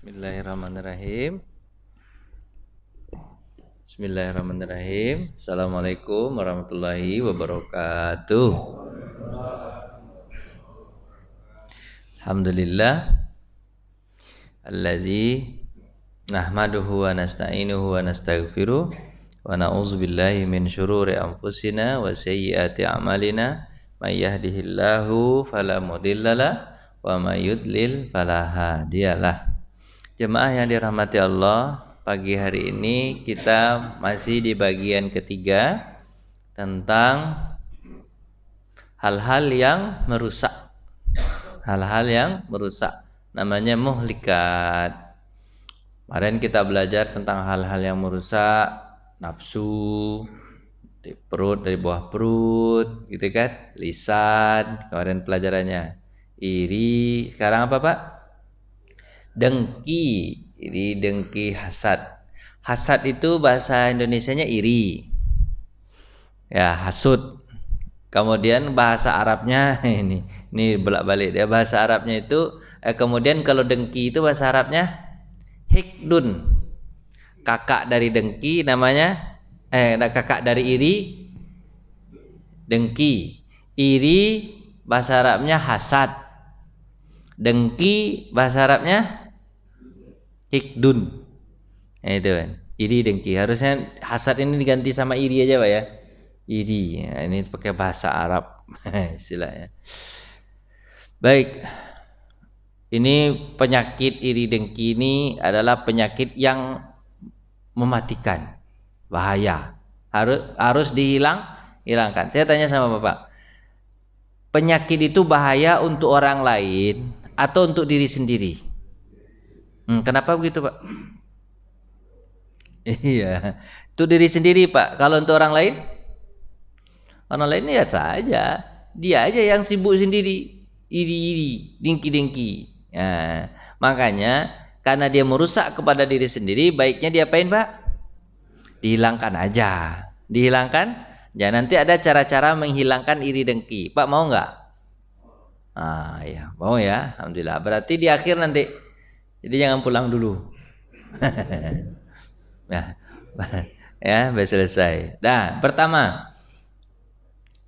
Bismillahirrahmanirrahim. Bismillahirrahmanirrahim. Assalamualaikum warahmatullahi wabarakatuh. Alhamdulillah alladzi nahmaduhu wa nasta'inuhu wa nastaghfiruh wa na'udzubillahi min syururi anfusina wa sayyiati a'malina may yahdihillahu fala mudhillalah wa may yudlil fala hadiyalah. Jemaah yang dirahmati Allah, pagi hari ini kita masih di bagian ketiga tentang hal-hal yang merusak. Hal-hal yang merusak namanya muhlikat. Kemarin kita belajar tentang hal-hal yang merusak nafsu di perut, dari bawah perut, gitu kan? Lisan, kemarin pelajarannya. Iri, sekarang apa, Pak? Dengki, iri, dengki, hasad. Hasad itu bahasa Indonesianya iri. Ya, hasud. Kemudian bahasa Arabnya ini bolak-balik dia, bahasa Arabnya itu kemudian kalau dengki itu bahasa Arabnya hikdun. Kakak dari dengki namanya kakak dari iri dengki. Iri bahasa Arabnya hasad. Dengki bahasa Arabnya hikdun. Nah, itu kan. Iri dengki. Harusnya hasad ini diganti sama iri aja, Pak ya. Iri. Nah, ini pakai bahasa Arab istilahnya. Baik. Ini penyakit iri dengki ini adalah penyakit yang mematikan. Bahaya. Harus hilangkan. Saya tanya sama Bapak. Penyakit itu bahaya untuk orang lain atau untuk diri sendiri? Kenapa begitu, Pak? Iya, itu diri sendiri, Pak. Kalau untuk orang lain lihat saja. Dia aja yang sibuk sendiri, iri-iri, dengki-dengki. Nah, makanya karena dia merusak kepada diri sendiri, baiknya diapain, Pak? Dihilangkan aja. Dihilangkan. Ya, nanti ada cara-cara menghilangkan iri dengki. Pak mau nggak? Ya, mau ya. Alhamdulillah. Berarti di akhir nanti. Jadi jangan pulang dulu. Nah, ya, sudah selesai. Nah, pertama,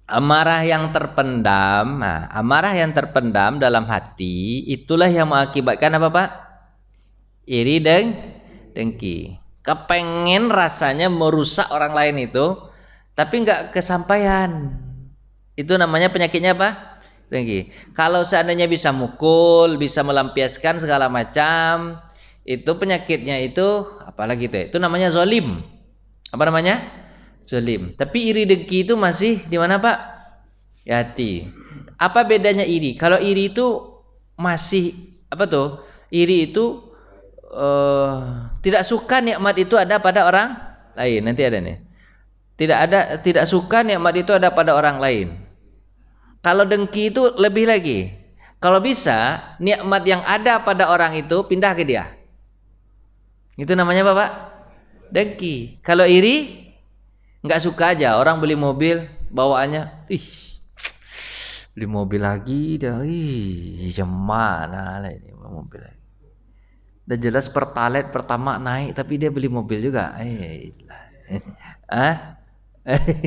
amarah yang terpendam. Nah, amarah yang terpendam dalam hati itulah yang mengakibatkan apa, Pak? Iri dan dengki. Kepengen rasanya merusak orang lain itu, tapi nggak kesampaian. Itu namanya penyakitnya apa? Dengki. Kalau seandainya bisa mukul, bisa melampiaskan segala macam, itu penyakitnya itu apalagi itu namanya zolim. Apa namanya? Zolim. Tapi iri dengki itu masih di mana, Pak? Di hati. Apa bedanya iri? Kalau iri itu masih apa tuh? Iri itu tidak suka nikmat itu ada pada orang lain. Nanti ada nih. Tidak suka nikmat itu ada pada orang lain. Kalau dengki itu lebih lagi. Kalau bisa nikmat yang ada pada orang itu pindah ke dia. Itu namanya apa, Pak? Dengki. Kalau iri nggak suka aja orang beli mobil bawaannya, beli mobil lagi dah, gimana lah ini mobil lagi. Udah jelas pertalite pertama naik tapi dia beli mobil juga.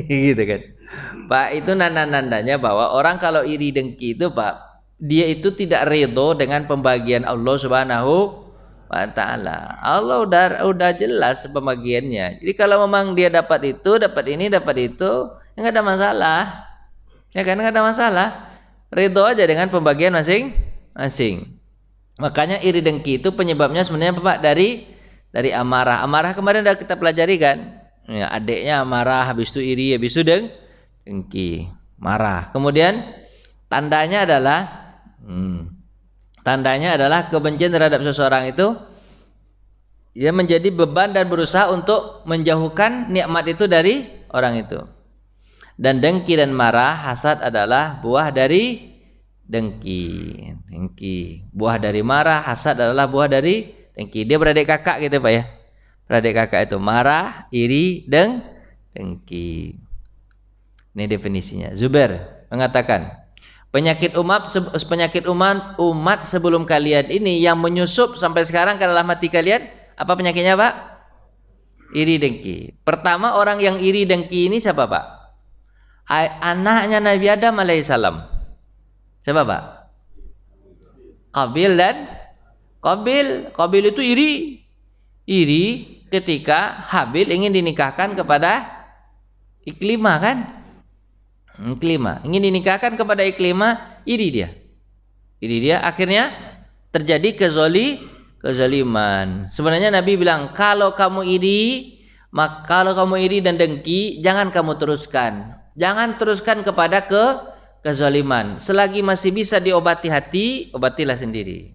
Gitu kan. Pak, itu nanda-nandanya bahwa orang kalau iri dengki itu, Pak, dia itu tidak ridho dengan pembagian Allah Subhanahu wa ta'ala. Allah udah jelas pembagiannya. Jadi kalau memang dia dapat itu, dapat ini, dapat itu, enggak ada masalah. Ya kan, enggak ada masalah. Ridho aja dengan pembagian masing-masing. Makanya iri dengki itu penyebabnya sebenarnya Pak dari amarah. Amarah kemarin udah kita pelajari kan? Ya, adiknya amarah, habis itu iri, habis itu dengki, marah. Kemudian tandanya adalah kebencian terhadap seseorang itu dia menjadi beban dan berusaha untuk menjauhkan nikmat itu dari orang itu. Dan dengki dan marah, hasad adalah buah dari dengki. Buah dari marah, hasad adalah buah dari dengki. Dia beradik kakak gitu, Pak ya. Beradik kakak itu marah, iri, dengki. Ini definisinya. Zubair mengatakan, Penyakit umat sebelum kalian ini yang menyusup sampai sekarang ke dalam hati kalian, apa penyakitnya, Pak? Iri dengki. Pertama, orang yang iri dengki ini siapa, Pak? Anaknya Nabi Adam alaihissalam. Siapa, Pak? Qabil dan Qabil. Qabil itu iri. Iri ketika Habil ingin dinikahkan kepada Iklimah, kan? Iklimah ingin dinikahkan kepada Iklimah, iri dia. Akhirnya terjadi kezaliman. Sebenarnya Nabi bilang, kalau kamu iri dan dengki, jangan kamu teruskan. Jangan teruskan kepada kezaliman. Selagi masih bisa diobati hati, obatilah sendiri.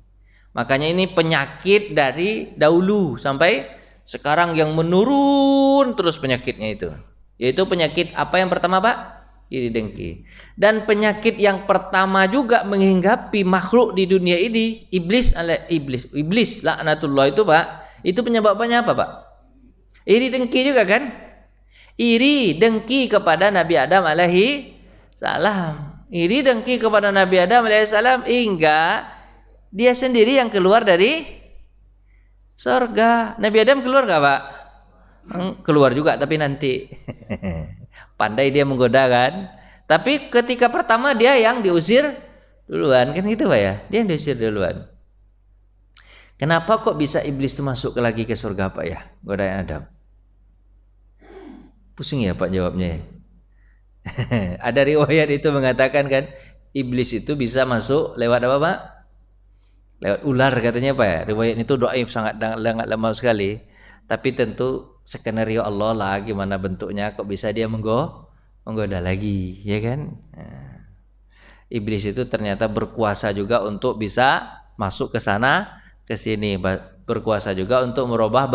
Makanya ini penyakit dari dahulu sampai sekarang yang menurun terus penyakitnya itu. Yaitu penyakit apa yang pertama, Pak? Iri dengki. Dan penyakit yang pertama juga menghinggapi makhluk di dunia ini, iblis laknatullah itu, Pak. Itu penyebabnya apa, Pak? Iri dengki juga, kan? Iri dengki kepada Nabi Adam alaihi salam. Iri dengki kepada Nabi Adam alaihi salam hingga dia sendiri yang keluar dari surga. Nabi Adam keluar enggak, Pak? Keluar juga, tapi nanti. Pandai dia menggoda, kan? Tapi ketika pertama dia yang diusir duluan, kan gitu, Pak ya? Dia yang diusir duluan. Kenapa kok bisa iblis itu masuk lagi ke surga, Pak ya? Godain Adam. Pusing ya, Pak, jawabnya. Ada riwayat itu mengatakan, kan, iblis itu bisa masuk lewat apa, Pak? Lewat ular, katanya, Pak ya. Riwayat itu dhaif, sangat lemah sekali. Tapi tentu skenario Allah lah, gimana bentuknya, kok bisa dia menggoda lagi, ya kan? Nah, iblis itu ternyata berkuasa juga untuk bisa masuk ke sana, ke sini, berkuasa juga untuk merubah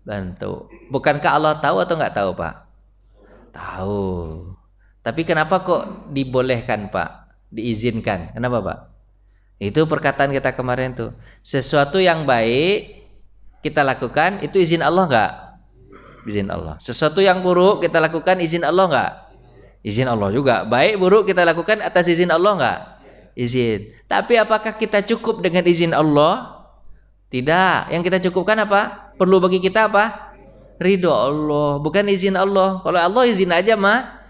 bentuk. Bukankah Allah tahu atau nggak tahu, Pak? Tahu. Tapi kenapa kok dibolehkan, Pak? Diizinkan? Kenapa, Pak? Itu perkataan kita kemarin tuh. Sesuatu yang baik kita lakukan, itu izin Allah nggak? Izin Allah. Sesuatu yang buruk kita lakukan, izin Allah nggak? Izin Allah juga. Baik buruk kita lakukan atas izin Allah nggak? Izin. Tapi apakah kita cukup dengan izin Allah? Tidak. Yang kita cukupkan apa? Perlu bagi kita apa? Ridho Allah, bukan izin Allah. Kalau Allah izin aja mah,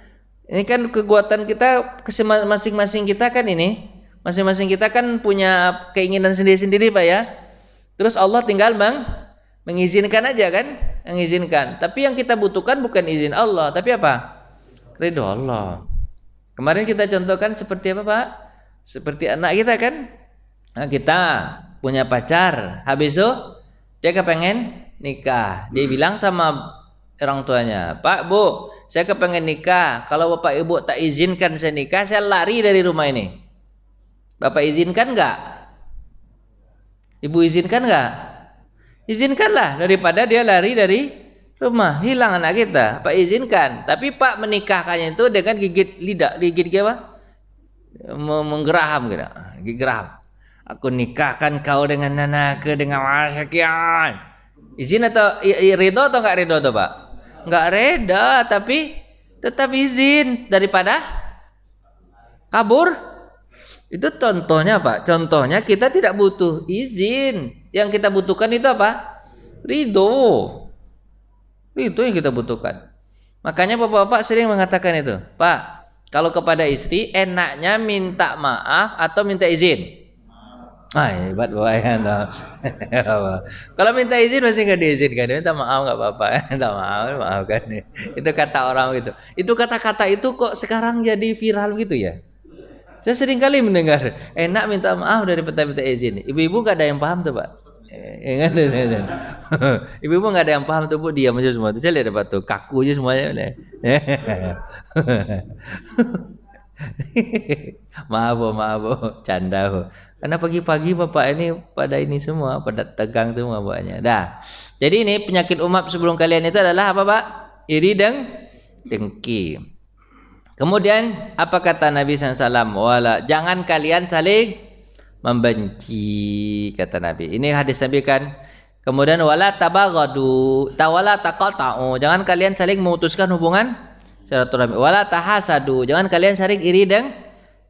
ini kan kekuatan kita masing-masing kita kan ini. Masing-masing kita kan punya keinginan sendiri-sendiri, Pak ya. Terus Allah tinggal mengizinkan aja, kan? Mengizinkan. Tapi yang kita butuhkan bukan izin Allah, tapi apa? Ridho Allah. Kemarin kita contohkan seperti apa, Pak? Seperti anak kita, kan? Nah, kita punya pacar, habis itu dia kepengen nikah. Dia bilang sama orang tuanya, "Pak, Bu, saya kepengen nikah. Kalau Bapak Ibu tak izinkan saya nikah, saya lari dari rumah ini." Bapak izinkan enggak? Ibu izinkan enggak? Izinkanlah, daripada dia lari dari rumah, hilang anak kita. Pak izinkan. Tapi Pak menikahkannya itu dengan gigit lidah, gigit apa? Menggeraham gitu. Geraham. Aku nikahkan kau dengan anakku dengan sekian. Izin atau ridho atau enggak ridho tuh, Pak? Enggak reda, tapi tetap izin daripada kabur. Itu contohnya, Pak. Contohnya kita tidak butuh izin. Yang kita butuhkan itu apa? Ridho. Itu yang kita butuhkan. Makanya bapak-bapak sering mengatakan itu, "Pak, kalau kepada istri enaknya minta maaf atau minta izin?" Hebat bapak ya. Kalau minta izin masih nggak diizinkan. Minta maaf nggak apa-apa. Minta maafkan. Itu kata orang gitu. Itu kata-kata itu kok sekarang jadi viral gitu ya. Saya sering kali mendengar, enak minta maaf daripada minta izin. Ibu-ibu nggak ada yang paham tuh, Pak. Ibu-ibu nggak ada yang paham tuh, Bu, diam aja semua. Tuh saya lihat apa tuh, kaku aja semuanya. Maaf Bu, canda Bu. Karena pagi-pagi Bapak ini pada ini semua, pada tegang semua Bapaknya. Dah. Jadi ini penyakit umat sebelum kalian itu adalah apa, Pak? Iri dan dengki. Kemudian apa kata Nabi SAW? Jangan kalian saling membenci, kata Nabi. Ini hadis Nabi kan. Kemudian wala tabaghadu, wala taqata'u. Jangan kalian saling memutuskan hubungan silaturahmi. Wala tahasadu. Jangan kalian saling iri dan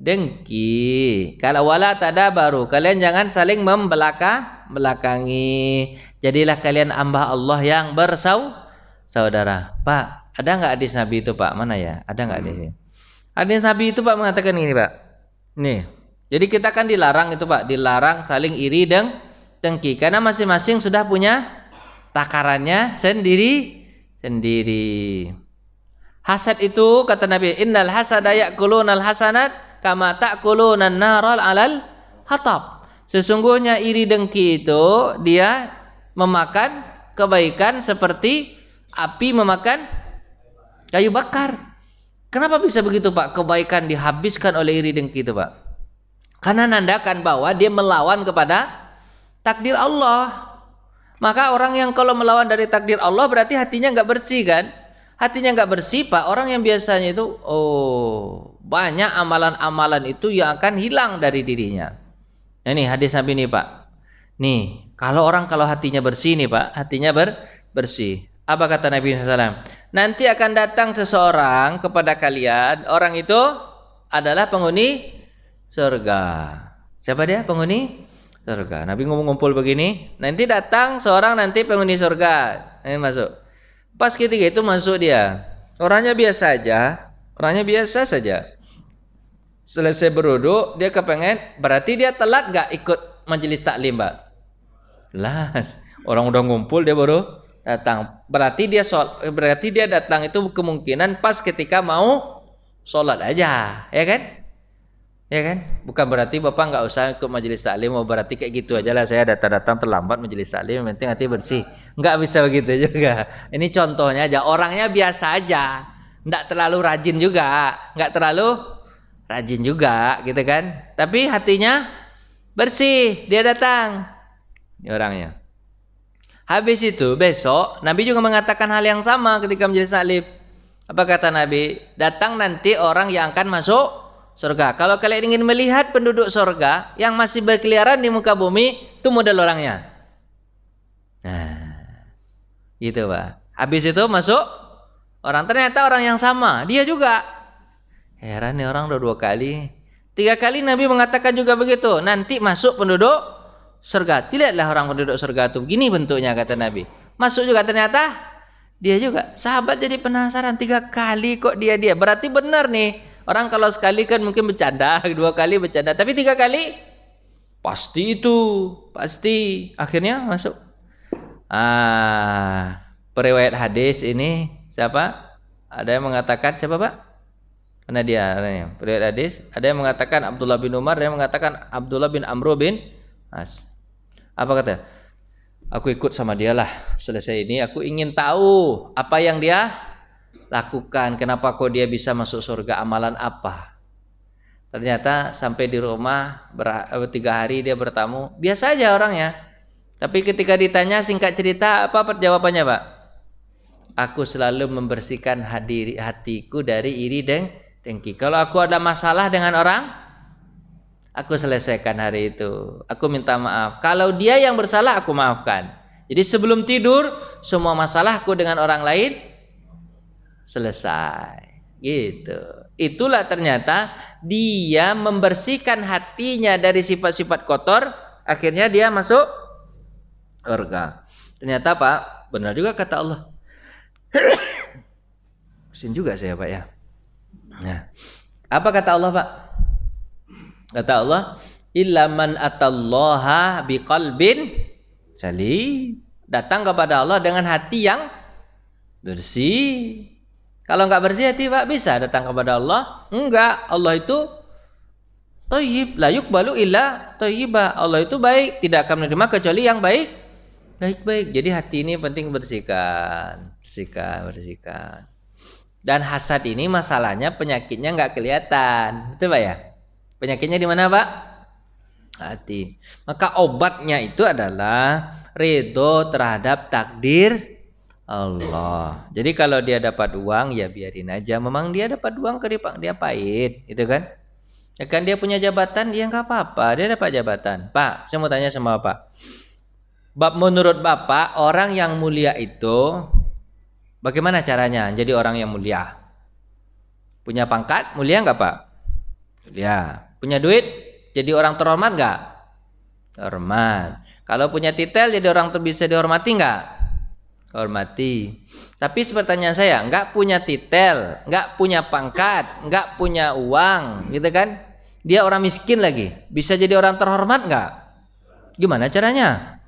dengki. Kalau wala tadabaru, kalian jangan saling membelakangi. Jadilah kalian hamba Allah yang bersaudara. Pak, ada nggak hadis Nabi itu, Pak? Mana ya? Ada nggak hadisnya? Hadis Nabi itu, Pak, mengatakan ini, Pak. Nih. Jadi kita kan dilarang itu, Pak, dilarang saling iri dan dengki karena masing-masing sudah punya takarannya sendiri. Hasad itu kata Nabi, innal hasada ya'kulunal hasanat kama ta'kulunan naral 'alal hatab. Sesungguhnya iri dengki itu dia memakan kebaikan seperti api memakan kayu bakar. Kenapa bisa begitu, Pak? Kebaikan dihabiskan oleh iri dengki itu, Pak. Karena nandakan bahwa dia melawan kepada takdir Allah. Maka orang yang kalau melawan dari takdir Allah berarti hatinya nggak bersih kan? Hatinya nggak bersih, Pak. Orang yang biasanya itu, banyak amalan-amalan itu yang akan hilang dari dirinya. Nah, ini hadis Nabi nih, Pak. Nih, kalau hatinya bersih nih, Pak, hatinya bersih. Apa kata Nabi SAW? Nanti akan datang seseorang kepada kalian, orang itu adalah penghuni surga. Siapa dia? Penghuni surga. Nabi ngumpul begini, nanti datang seorang nanti penghuni surga. Ini masuk. Pas ketika itu masuk dia. Orangnya biasa saja. Selesai berwudu, dia kepengen, berarti dia telat gak ikut majelis taklim, Pak? Jelas. Orang udah ngumpul dia baru datang. Berarti dia datang itu kemungkinan pas ketika mau sholat aja, ya kan? Ya kan? Bukan berarti Bapak nggak usah ikut majelis taklim, berarti kayak gitu aja lah, saya datang terlambat majelis taklim, yang penting hati bersih. Nggak bisa begitu juga. Ini contohnya aja, orangnya biasa aja, nggak terlalu rajin juga, gitu kan? Tapi hatinya bersih, dia datang. Ini orangnya. Habis itu besok Nabi juga mengatakan hal yang sama ketika majelis taklim. Apa kata Nabi? Datang nanti orang yang akan masuk surga. Kalau kalian ingin melihat penduduk surga yang masih berkeliaran di muka bumi, itu model orangnya. Nah, gitu, Pak. Habis itu masuk orang, ternyata orang yang sama, dia juga. Heran nih orang udah 2 kali. 3 kali Nabi mengatakan juga begitu. Nanti masuk penduduk surga. Lihatlah orang penduduk surga itu begini bentuknya, kata Nabi. Masuk juga ternyata dia juga. Sahabat jadi penasaran, 3 kali kok dia. Berarti benar nih. Orang kalau sekali kan mungkin bercanda, 2 kali bercanda, tapi 3 kali pasti itu, pasti. Akhirnya masuk. Periwayat hadis ini siapa? Ada yang mengatakan siapa, Pak? Mana dia? Periwayat hadis. Ada yang mengatakan Abdullah bin Umar, ada yang mengatakan Abdullah bin Amr bin As. Apa kata? Aku ikut sama dia lah. Selesai ini aku ingin tahu apa yang dia lakukan, kenapa kok dia bisa masuk surga, amalan apa. Ternyata sampai di rumah 3 hari dia bertamu, biasa aja orangnya. Tapi ketika ditanya singkat cerita, apa jawabannya, Pak? Aku selalu membersihkan hatiku dari iri dan dengki. Kalau aku ada masalah dengan orang, aku selesaikan hari itu. Aku minta maaf. Kalau dia yang bersalah, aku maafkan. Jadi sebelum tidur, semua masalahku dengan orang lain selesai, gitu. Itulah ternyata dia membersihkan hatinya dari sifat-sifat kotor, akhirnya dia masuk surga. Ternyata, Pak, benar juga kata Allah. Mesin juga saya, Pak, ya. Nah, apa kata Allah, Pak? Kata Allah, illa man atallaha biqalbin salim. Datang kepada Allah dengan hati yang bersih. Kalau enggak bersih hati, Pak, bisa datang kepada Allah? Enggak. Allah itu thayyib, la yuqbalu illa thayyiba. Allah itu baik, tidak akan menerima kecuali yang baik-baik. Jadi hati ini penting bersihkan. Dan hasad ini masalahnya penyakitnya enggak kelihatan. Betul, Pak, ya? Penyakitnya di mana, Pak? Hati. Maka obatnya itu adalah ridho terhadap takdir Allah. Jadi kalau dia dapat uang, ya biarin aja. Memang dia dapat uang, dia pahit, gitu kan? Ya kan dia punya jabatan, ya nggak apa-apa. Dia dapat jabatan. Pak, saya mau tanya sama Bapak. Menurut Bapak, orang yang mulia itu bagaimana caranya jadi orang yang mulia? Punya pangkat, mulia nggak, Pak? Ya, punya duit jadi orang terhormat nggak? Hormat. Kalau punya titel jadi orang bisa dihormati nggak? Hormati. Tapi pertanyaan saya, nggak punya titel, nggak punya pangkat, nggak punya uang, gitu kan? Dia orang miskin lagi, bisa jadi orang terhormat nggak? Gimana caranya?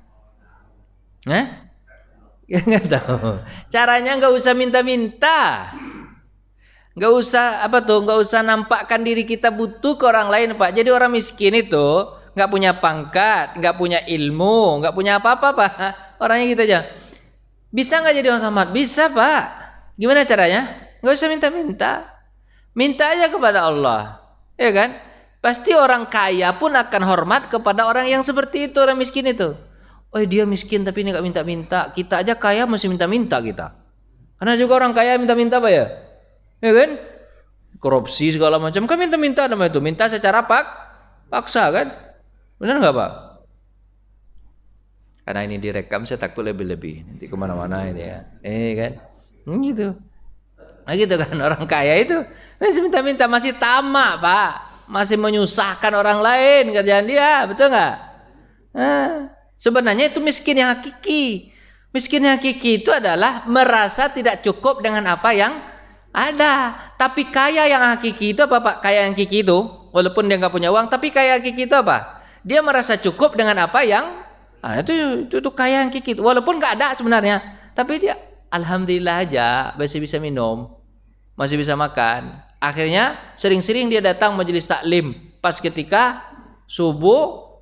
Ya nggak tahu. Caranya nggak usah minta-minta, nggak usah nggak usah nampakkan diri kita butuh ke orang lain, Pak. Jadi orang miskin itu nggak punya pangkat, nggak punya ilmu, nggak punya apa-apa, Pak. Orangnya gitu aja. Bisa nggak jadi orang terhormat? Bisa, Pak. Gimana caranya? Nggak usah minta-minta. Minta aja kepada Allah. Ya kan? Pasti orang kaya pun akan hormat kepada orang yang seperti itu, orang miskin itu. Oh, dia miskin tapi ini nggak minta-minta. Kita aja kaya masih minta-minta kita. Karena juga orang kaya minta-minta, Pak ya? Ya kan? Korupsi segala macam. Kan minta-minta namanya itu. Minta secara paksa kan? Benar nggak, Pak? Karena ini direkam, saya takut lebih-lebih nanti kemana-mana ini ya, kan, gitu. Nah gitu kan, orang kaya itu masih minta-minta, masih tamak, Pak, masih menyusahkan orang lain kerjaan dia, betul nggak? Nah, sebenarnya itu miskin yang hakiki. Miskin yang hakiki itu adalah merasa tidak cukup dengan apa yang ada. Tapi kaya yang hakiki itu apa, Pak? Kaya yang hakiki itu, walaupun dia nggak punya uang, tapi kaya hakiki itu apa? Dia merasa cukup dengan apa yang itu kaya yang kikit, walaupun nggak ada sebenarnya, tapi dia alhamdulillah aja masih bisa minum, masih bisa makan. Akhirnya sering-sering dia datang majelis taklim pas ketika subuh,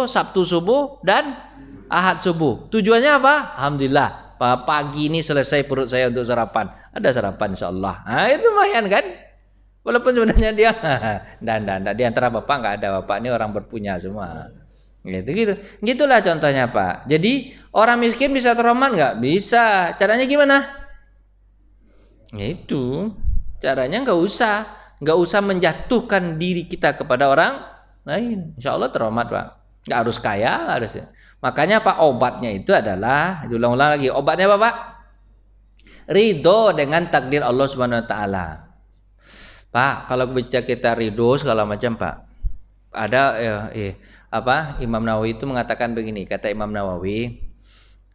Sabtu subuh dan Ahad subuh. Tujuannya apa? Alhamdulillah, pagi ini selesai perut saya untuk sarapan. Ada sarapan insyaallah. Nah, itu lumayan kan? Walaupun sebenarnya dia dan di antara bapak nggak ada, bapak ini orang berpunya semua. Gitu. Gitulah contohnya, Pak. Jadi orang miskin bisa terhormat nggak? Bisa. Caranya gimana? Itu caranya nggak usah menjatuhkan diri kita kepada orang lain. Insya Allah terhormat, Pak. Nggak harus kaya, nggak harus. Makanya Pak, obatnya itu adalah, diulang-ulang lagi. Obatnya apa, Pak? Ridho dengan takdir Allah Subhanahu Wa Taala. Pak, kalau kita ridho segala macam, Pak. Ada Imam Nawawi itu mengatakan begini, kata Imam Nawawi,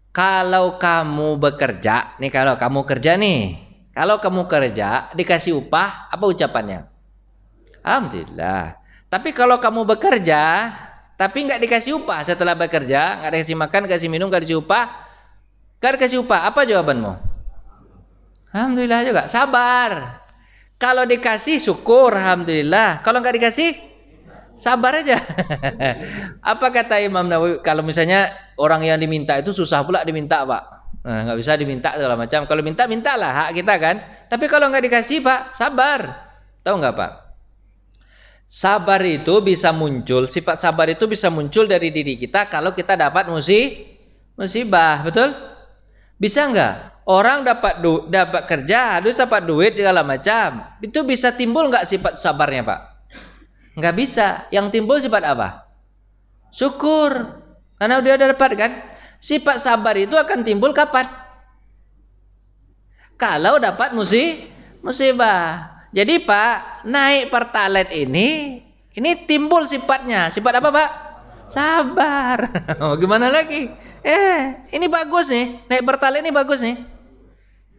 kalau kamu bekerja, nih kalau kamu kerja dikasih upah, apa ucapannya? Alhamdulillah. Tapi kalau kamu bekerja tapi nggak dikasih upah setelah bekerja, nggak dikasih makan, dikasih minum, nggak dikasih upah, apa jawabanmu? Alhamdulillah juga, sabar. Kalau dikasih syukur, alhamdulillah. Kalau nggak dikasih, sabar aja. Apa kata Imam Nawawi? Kalau misalnya orang yang diminta itu susah pula diminta, Pak. Nah, nggak bisa diminta segala macam. Kalau mintalah hak kita kan. Tapi kalau nggak dikasih, Pak, sabar. Tahu nggak, Pak? Sabar itu bisa muncul, sifat sabar itu bisa muncul dari diri kita kalau kita dapat musibah, betul? Bisa nggak? Orang dapat kerja, harus dapat duit segala macam. Itu bisa timbul nggak sifat sabarnya, Pak? Nggak bisa. Yang timbul sifat apa? Syukur. Karena dia udah dapat kan. Sifat sabar itu akan timbul kapan? Kalau dapat musibah. Jadi Pak, naik pertalite ini timbul sifatnya. Sifat apa, Pak? Sabar. Gimana lagi? Ini bagus nih. Naik pertalite ini bagus nih.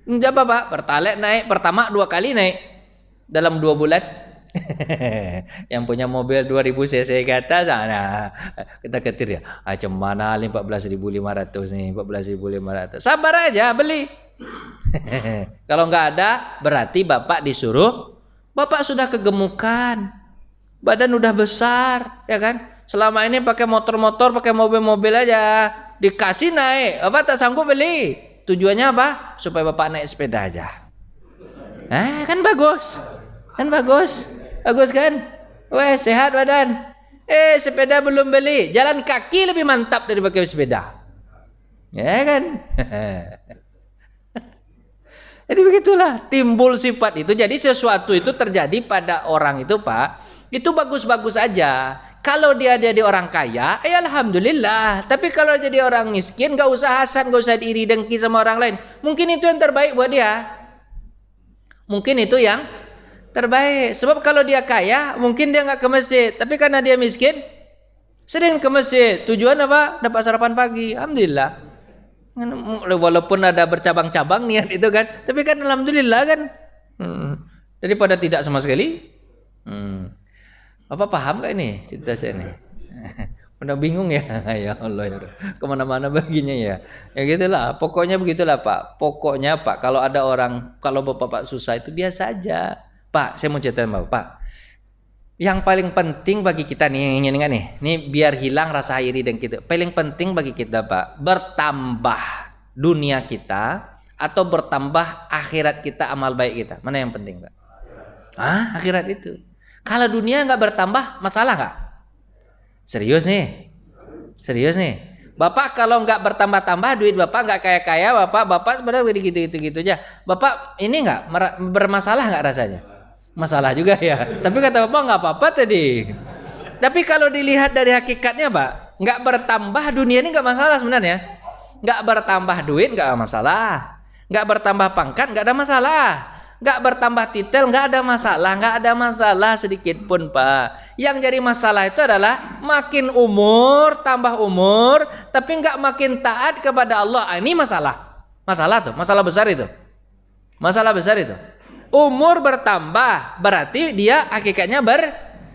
Apa, Pak? Pertalite naik pertama 2 kali naik dalam 2 bulan. Yang punya mobil 2000 cc ke atas, nah, kita ketir ya. Macam mana 14.500 nih, 14.500. Sabar aja beli. Kalau nggak ada, berarti Bapak disuruh. Bapak sudah kegemukan, badan udah besar, ya kan? Selama ini pakai motor-motor, pakai mobil-mobil aja, dikasih naik, Bapak tak sanggup beli. Tujuannya apa? Supaya Bapak naik sepeda aja. Kan bagus, bagus kan? Weh, sehat badan. Sepeda belum beli, jalan kaki lebih mantap dari pakai sepeda, ya kan? Jadi begitulah timbul sifat itu. Jadi sesuatu itu terjadi pada orang itu, Pak, itu bagus-bagus aja. Kalau dia jadi orang kaya, alhamdulillah. Tapi kalau jadi orang miskin, gak usah hasad, gak usah iri dengki sama orang lain. Mungkin itu yang terbaik buat dia. Mungkin itu yang terbaik. Sebab kalau dia kaya, mungkin dia nggak ke masjid. Tapi karena dia miskin, sering ke masjid. Tujuan apa? Dapat sarapan pagi. Alhamdulillah. Walaupun ada bercabang-cabang niat itu kan, tapi kan alhamdulillah kan. Daripada tidak sama sekali. Apa paham gak ini cerita saya ini? Udah bingung ya? Ya Allah ya. Kemana-mana baginya ya. Ya gitulah. Pokoknya begitulah Pak. Pokoknya Pak, kalau ada orang, kalau Bapak susah itu biasa aja. Pak, saya mau cerita sama Bapak. Yang paling penting bagi kita nih, ini biar hilang rasa iri dan kita. Paling penting bagi kita Pak, bertambah dunia kita atau bertambah akhirat kita, amal baik kita. Mana yang penting Pak? Akhirat itu. Kalau dunia nggak bertambah, masalah nggak? Serius nih. Bapak kalau nggak bertambah-tambah duit Bapak nggak kaya-kaya, Bapak sebenarnya gitu aja. Bapak ini nggak bermasalah nggak rasanya? Masalah juga ya. Tapi kata Bapak nggak apa-apa tadi. Tapi kalau dilihat dari hakikatnya Pak, nggak bertambah dunia ini nggak masalah sebenarnya. Nggak bertambah duit nggak masalah. Nggak bertambah pangkat nggak ada masalah. Nggak bertambah titel nggak ada masalah sedikit pun Pak. Yang jadi masalah itu adalah makin umur, tambah umur, tapi nggak makin taat kepada Allah. Ini masalah tuh, masalah besar itu. Umur bertambah berarti dia hakikatnya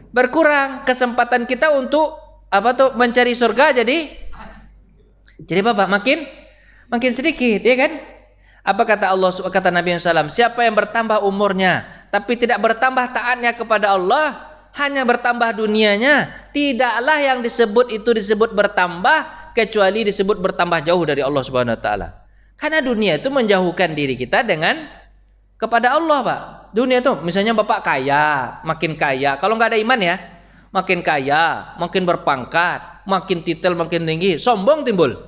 berkurang. Kesempatan kita untuk mencari surga jadi Bapak makin sedikit, ya kan? Apa kata Allah, kata Nabi SAW, siapa yang bertambah umurnya tapi tidak bertambah taatnya kepada Allah, hanya bertambah dunianya, tidaklah yang disebut bertambah kecuali disebut bertambah jauh dari Allah Subhanahu wa taala. Karena dunia itu menjauhkan diri kita kepada Allah Pak. Dunia itu misalnya Bapak kaya, makin kaya, kalau nggak ada iman ya, makin kaya, makin berpangkat, makin titel makin tinggi, sombong timbul,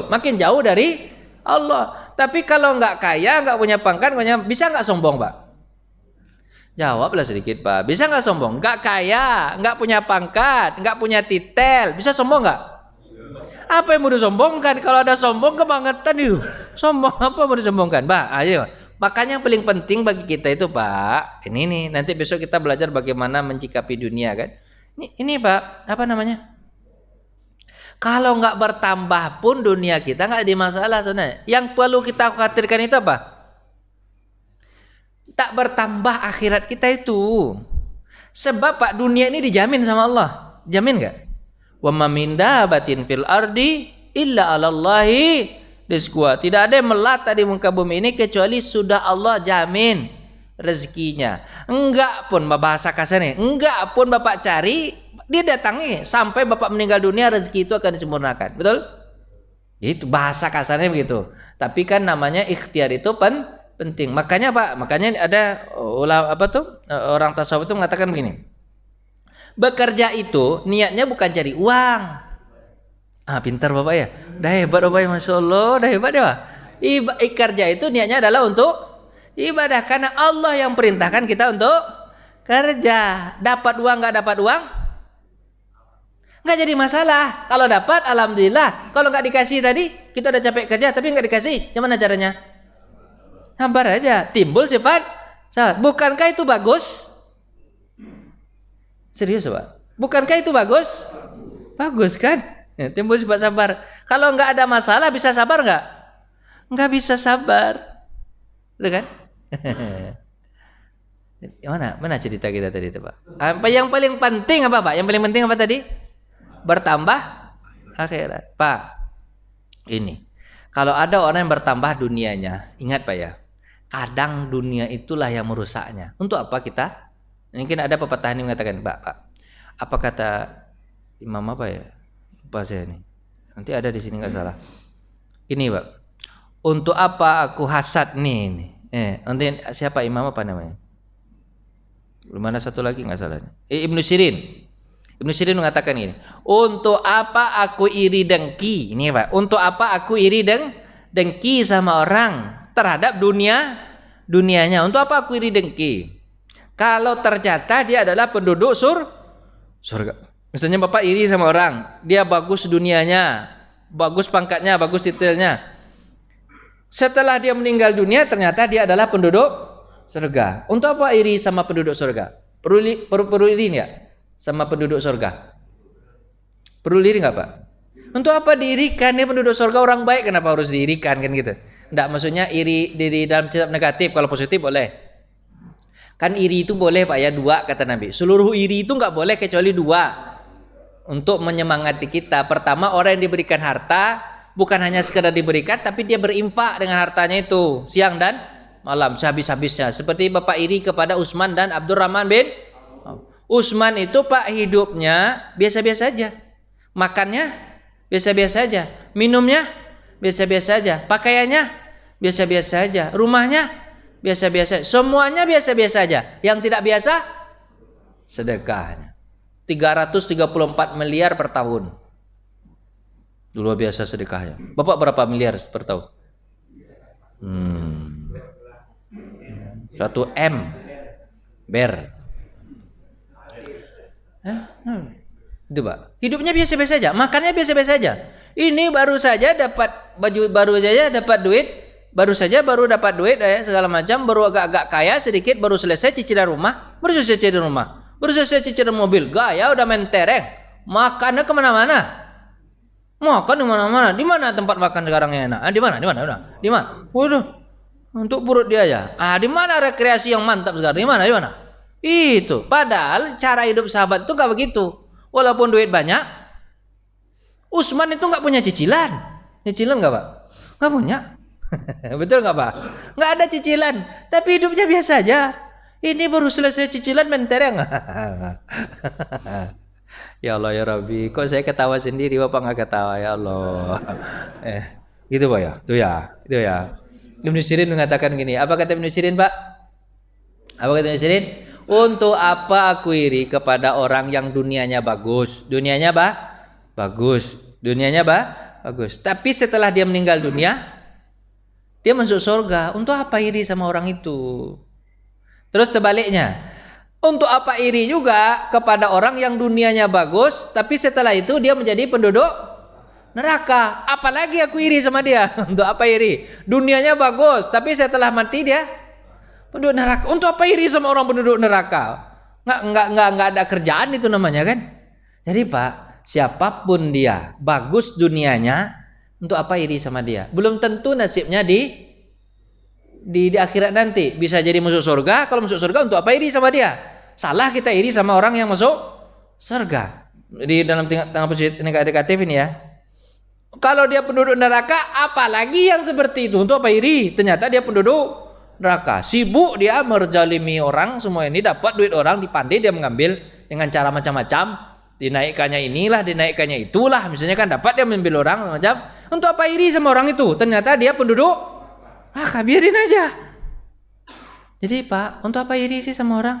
makin jauh dari Allah. Tapi kalau nggak kaya, nggak punya pangkat, bisa nggak sombong Pak? Jawablah sedikit Pak. Bisa nggak sombong? Nggak kaya, nggak punya pangkat, nggak punya titel, bisa sombong nggak? Apa yang mau disombongkan? Kalau ada sombong kebangetan itu. Sombong apa mau disombongkan? Pak, ayo. Makanya yang paling penting bagi kita itu Pak, ini nih, nanti besok kita belajar bagaimana mencikapi dunia kan. Ini Pak, apa namanya? Kalau nggak bertambah pun dunia kita nggak ada masalah sebenarnya. Yang perlu kita khawatirkan itu apa? Tak bertambah akhirat kita itu. Sebab Pak, dunia ini dijamin sama Allah. Jamin nggak? Wa ma min dabatin fil ardi illa 'alallahi rizquha. Tidak ada yang melata di muka bumi ini kecuali sudah Allah jamin rezekinya. Enggak pun bahasa kasarnya, enggak pun Bapak cari, dia datangi sampai Bapak meninggal dunia, rezeki itu akan disempurnakan. Betul? Itu bahasa kasarnya begitu. Tapi kan namanya ikhtiar itu penting. Makanya Pak, ada orang tasawuf itu mengatakan begini. Bekerja itu niatnya bukan cari uang. Pintar Bapak ya. Dah hebat Bapak ya, Masya Allah, dah hebat ya. Kerja itu niatnya adalah untuk ibadah, karena Allah yang perintahkan kita untuk kerja. Dapat uang nggak dapat uang nggak jadi masalah. Kalau dapat alhamdulillah. Kalau nggak dikasih tadi, kita udah capek kerja tapi nggak dikasih, gimana caranya? Sabar aja. Timbul sifat sabar. Bukankah itu bagus? Serius Pak? Bukankah itu bagus? Bagus kan? Ya, timbul sifat sabar. Kalau nggak ada masalah bisa sabar nggak? Nggak bisa sabar. Betul kan? Mana cerita kita tadi itu Pak? Apa yang paling penting apa Pak? Yang paling penting apa tadi? Bertambah akhirat. Pak, ini kalau ada orang yang bertambah dunianya, ingat Pak ya, kadang dunia itulah yang merusaknya. Untuk apa kita? Mungkin ada pepatah yang mengatakan, Pak, apa kata Imam apa ya? Lupa saya ini. Nanti ada di sini nggak salah. Ini Pak, untuk apa aku hasad nih? Nanti siapa Imam apa namanya? Belum ada satu lagi nggak salah. Ibnu Sirin. Ibnu Sirin mengatakan ini, untuk apa aku iri dengki? Ini Pak, untuk apa aku iri dengki sama orang terhadap dunianya? Untuk apa aku iri dengki? Kalau ternyata dia adalah penduduk surga. Misalnya Bapak iri sama orang, dia bagus dunianya, bagus pangkatnya, bagus titelnya. Setelah dia meninggal dunia ternyata dia adalah penduduk surga. Untuk apa iri sama penduduk surga? Perlu iri nggak sama penduduk surga? Perlu iri nggak Pak? Untuk apa diirikan? Dia penduduk surga orang baik, kenapa harus diirikan kan gitu? Nggak, maksudnya iri diri dalam sifat negatif. Kalau positif boleh. Kan iri itu boleh Pak ya, 2 kata Nabi. Seluruh iri itu nggak boleh kecuali 2 untuk menyemangati kita. Pertama, orang yang diberikan harta bukan hanya sekedar diberikan, tapi dia berinfak dengan hartanya itu siang dan malam sehabis-habisnya. Seperti Bapak iri kepada Utsman dan Abdurrahman bin Utsman itu Pak hidupnya biasa-biasa aja, makannya biasa-biasa aja, minumnya biasa-biasa aja, pakaiannya biasa-biasa aja, rumahnya biasa-biasa, semuanya biasa-biasa aja. Yang tidak biasa sedekahnya 334 miliar per tahun. Luar biasa sedekahnya. Bapak berapa miliar per tahun? 1 M ber. Itu Pak. Hidupnya biasa-biasa aja, makannya biasa-biasa aja. Ini baru saja dapat baju, baru saja dapat duit, baru dapat duit segala macam, baru agak-agak kaya sedikit, baru selesai cicilan rumah, baru selesai cicilan mobil, gaya udah mentereng, makannya kemana-mana, makan di mana-mana. Di mana tempat makan sekarang yang enak? Di mana? Waduh, untuk perut dia ya. Di mana rekreasi yang mantap sekarang? Di mana? Itu. Padahal cara hidup sahabat itu nggak begitu. Walaupun duit banyak, Utsman itu nggak punya cicilan. Cicilan nggak Pak? Nggak punya. Betul nggak Pak? Nggak ada cicilan, tapi hidupnya biasa aja. Ini baru selesai cicilan mentereng. Ya Allah ya Rabbi, kok saya ketawa sendiri, Bapak nggak ketawa, ya Allah. Gitu Pak ya, itu ya. Ibnu Sirin mengatakan gini, apa kata Ibnu Sirin Pak? Apa kata Ibnu Sirin? Untuk apa aku iri kepada orang yang dunianya bagus, bagus. Tapi setelah dia meninggal dunia, dia masuk surga. Untuk apa iri sama orang itu? Terus sebaliknya, untuk apa iri juga kepada orang yang dunianya bagus, tapi setelah itu dia menjadi penduduk neraka? Apalagi aku iri sama dia. Untuk apa iri? Dunianya bagus, tapi setelah mati dia penduduk neraka. Untuk apa iri sama orang penduduk neraka? Nggak ada kerjaan itu namanya kan? Jadi Pak, siapapun dia, bagus dunianya, untuk apa iri sama dia? Belum tentu nasibnya di akhirat nanti. Bisa jadi masuk surga. Kalau masuk surga, untuk apa iri sama dia? Salah kita iri sama orang yang masuk surga. Di dalam tengah positif negatif ini ya. Kalau dia penduduk neraka, apalagi yang seperti itu? Untuk apa iri? Ternyata dia penduduk neraka. Sibuk dia merzalimi orang, semua ini dapat duit orang, dipandai dia mengambil dengan cara macam-macam, dinaikkannya inilah, dinaikkannya itulah, misalnya kan dapat dia mengambil orang macam. Untuk apa iri sama orang itu? Ternyata dia penduduk neraka, biarin aja. Jadi Pak, untuk apa iri sih sama orang?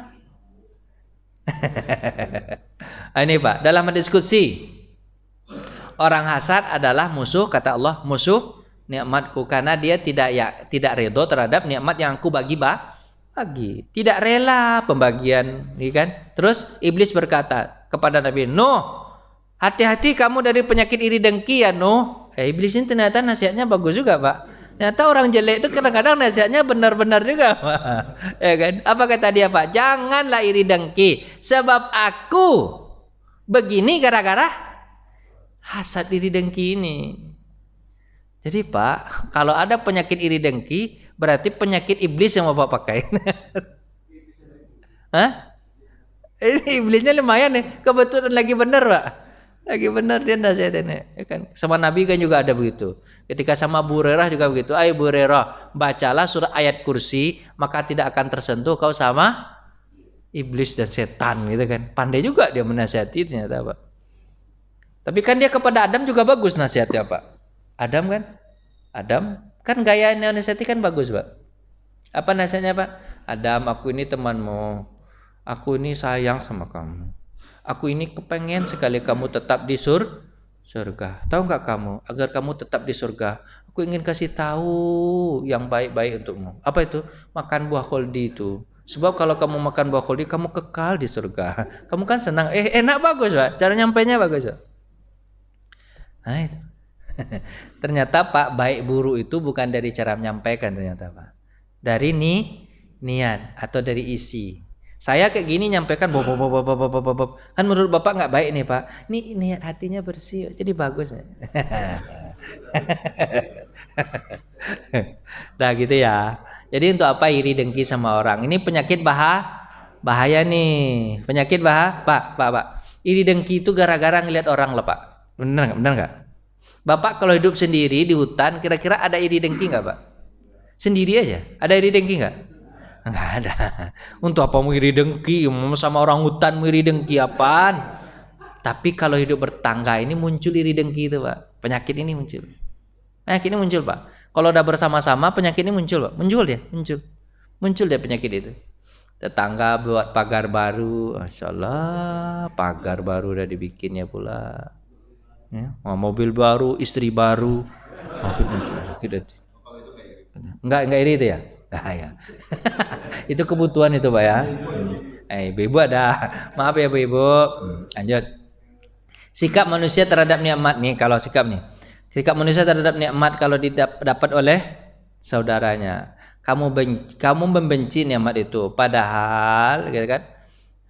Ini Pak, dalam diskusi, orang hasad adalah musuh, kata Allah, musuh nikmatku, karena dia tidak ridho terhadap nikmat yang aku bagi, tidak rela pembagian, kan? Terus iblis berkata kepada Nabi Nuh, hati-hati kamu dari penyakit iri dengki ya Nuh. Iblis ini ternyata nasihatnya bagus juga Pak. Ternyata orang jelek itu kadang-kadang nasihatnya benar-benar juga Pak. Ya kan? Apa kata dia Pak? Janganlah iri dengki, sebab aku begini gara-gara hasad iri dengki ini. Jadi Pak, kalau ada penyakit iri dengki, berarti penyakit iblis yang Bapak pakai. Hah? Ini iblisnya lumayan nih, kebetulan lagi bener Pak. Lagi bener dia nasihatinnya. Ya kan? Sama Nabi kan juga ada begitu. Ketika sama Bu Hurairah juga begitu. Ayo Bu Hurairah, bacalah surah ayat kursi, maka tidak akan tersentuh kau sama iblis dan setan gitu kan. Pandai juga dia menasihati ternyata Pak. Tapi kan dia kepada Adam juga bagus nasihatnya Pak. Adam kan gaya nasihati kan bagus Pak. Apa nasihatnya Pak? Adam, aku ini temanmu, aku ini sayang sama kamu, aku ini kepengen sekali kamu tetap di surga. Tahu nggak kamu? Agar kamu tetap di surga, aku ingin kasih tahu yang baik-baik untukmu. Apa itu? Makan buah koldi itu. Sebab kalau kamu makan buah koldi, kamu kekal di surga. Kamu kan senang. Enak, bagus Pak. Cara nyampainya bagus Pak. Nah itu. Ternyata Pak, baik buruk itu bukan dari cara menyampaikan ternyata Pak. Dari niat atau dari isi. Saya kayak gini nyampaikan bob. Kan menurut Bapak nggak baik nih Pak. Ini niat hatinya bersih, jadi bagus. Nah gitu ya. Jadi untuk apa iri dengki sama orang? Ini penyakit bahaya nih. Penyakit Pak. Iri dengki itu gara-gara ngelihat orang lah Pak. Benar nggak? Bapak kalau hidup sendiri di hutan, kira-kira ada iri dengki nggak Pak? Sendiri aja, ada iri dengki nggak? Nggak ada. Untuk apa mau iri dengki? Sama orang hutan mau iri dengki apaan? Tapi kalau hidup bertangga ini muncul iri dengki itu Pak. Penyakit ini muncul. Penyakit ini muncul Pak. Kalau udah bersama-sama penyakit ini muncul Pak. Muncul dia penyakit itu. Tetangga buat pagar baru, Masya Allah, pagar baru udah dibikinnya pula. Ya, mobil baru, istri baru. Enggak iri itu ya? Nah, ya. Itu kebutuhan itu Pak ya. Ibu ada. Maaf ya Ibu. Lanjut. Sikap manusia terhadap nikmat nih, kalau sikap nih. Sikap manusia terhadap nikmat kalau didapat oleh saudaranya. Kamu membenci nikmat itu, padahal gitu kan.